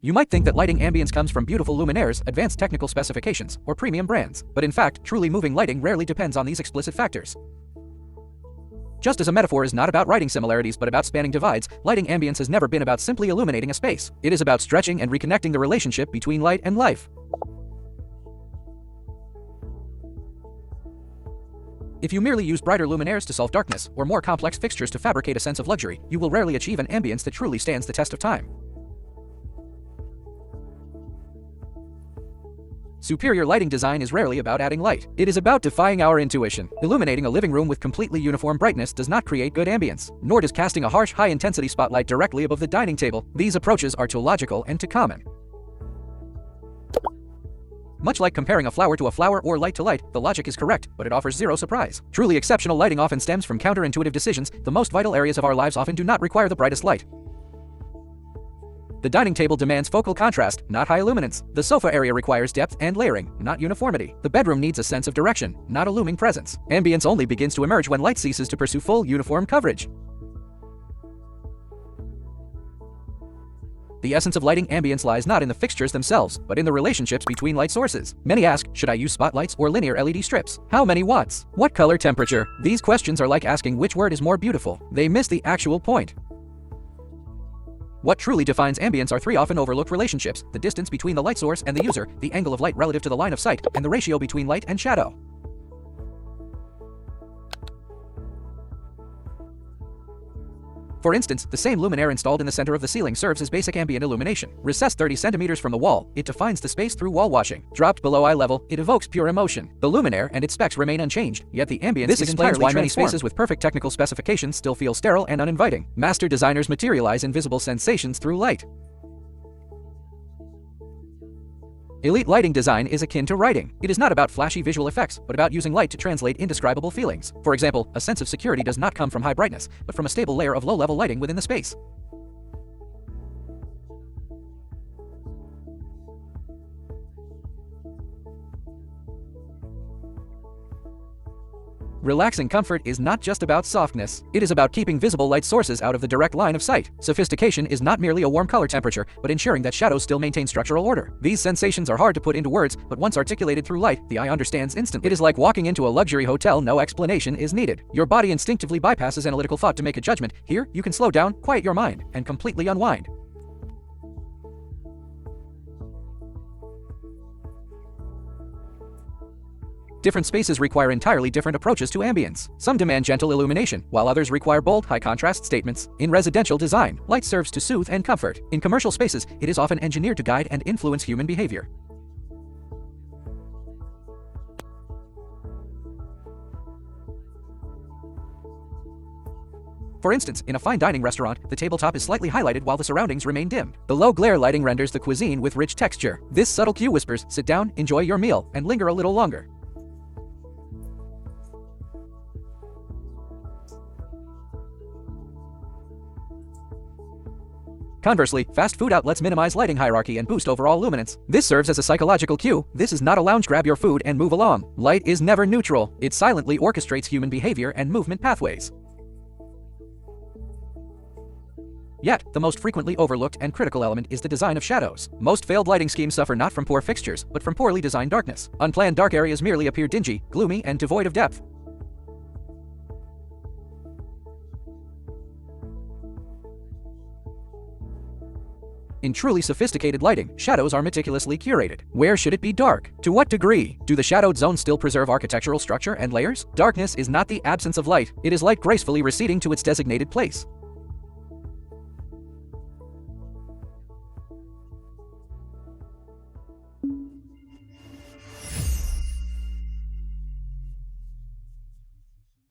You might think that lighting ambience comes from beautiful luminaires, advanced technical specifications, or premium brands, but in fact, truly moving lighting rarely depends on these explicit factors. Just as a metaphor is not about writing similarities but about spanning divides, lighting ambience has never been about simply illuminating a space. It is about stretching and reconnecting the relationship between light and life. If you merely use brighter luminaires to solve darkness, or more complex fixtures to fabricate a sense of luxury, you will rarely achieve an ambience that truly stands the test of time. Superior lighting design is rarely about adding light. It is about defying our intuition. Illuminating a living room with completely uniform brightness does not create good ambience, nor does casting a harsh, high-intensity spotlight directly above the dining table. These approaches are too logical and too common. Much like comparing a flower to a flower or light to light, the logic is correct, but it offers zero surprise. Truly exceptional lighting often stems from counterintuitive decisions. The most vital areas of our lives often do not require the brightest light. The dining table demands focal contrast, not high luminance. The sofa area requires depth and layering, not uniformity. The bedroom needs a sense of direction, not a looming presence. Ambience only begins to emerge when light ceases to pursue full, uniform coverage. The essence of lighting ambience lies not in the fixtures themselves, but in the relationships between light sources. Many ask, should I use spotlights or linear LED strips? How many watts? What color temperature? These questions are like asking which word is more beautiful. They miss the actual point. What truly defines ambience are three often overlooked relationships: the distance between the light source and the user, the angle of light relative to the line of sight, and the ratio between light and shadow. For instance, the same luminaire installed in the center of the ceiling serves as basic ambient illumination. Recessed 30 centimeters from the wall, it defines the space through wall washing. Dropped below eye level, it evokes pure emotion. The luminaire and its specs remain unchanged, yet the ambience is entirely why many spaces with perfect technical specifications still feel sterile and uninviting. Master designers materialize invisible sensations through light. Elite lighting design is akin to writing. It is not about flashy visual effects, but about using light to translate indescribable feelings. For example, a sense of security does not come from high brightness, but from a stable layer of low-level lighting within the space. Relaxing comfort is not just about softness. It is about keeping visible light sources out of the direct line of sight. Sophistication is not merely a warm color temperature, but ensuring that shadows still maintain structural order. These sensations are hard to put into words, but once articulated through light, the eye understands instantly. It is like walking into a luxury hotel. No explanation is needed. Your body instinctively bypasses analytical thought to make a judgment. Here, you can slow down, quiet your mind, and completely unwind. Different spaces require entirely different approaches to ambience. Some demand gentle illumination, while others require bold, high-contrast statements. In residential design, light serves to soothe and comfort. In commercial spaces, it is often engineered to guide and influence human behavior. For instance, in a fine dining restaurant, the tabletop is slightly highlighted while the surroundings remain dimmed. The low glare lighting renders the cuisine with rich texture. This subtle cue whispers, sit down, enjoy your meal, and linger a little longer. Conversely, fast food outlets minimize lighting hierarchy and boost overall luminance. This serves as a psychological cue. This is not a lounge. Grab your food and move along. Light is never neutral. It silently orchestrates human behavior and movement pathways. Yet, the most frequently overlooked and critical element is the design of shadows. Most failed lighting schemes suffer not from poor fixtures, but from poorly designed darkness. Unplanned dark areas merely appear dingy, gloomy, and devoid of depth. In truly sophisticated lighting, shadows are meticulously curated. Where should it be dark? To what degree? Do the shadowed zones still preserve architectural structure and layers? Darkness is not the absence of light. It is light gracefully receding to its designated place.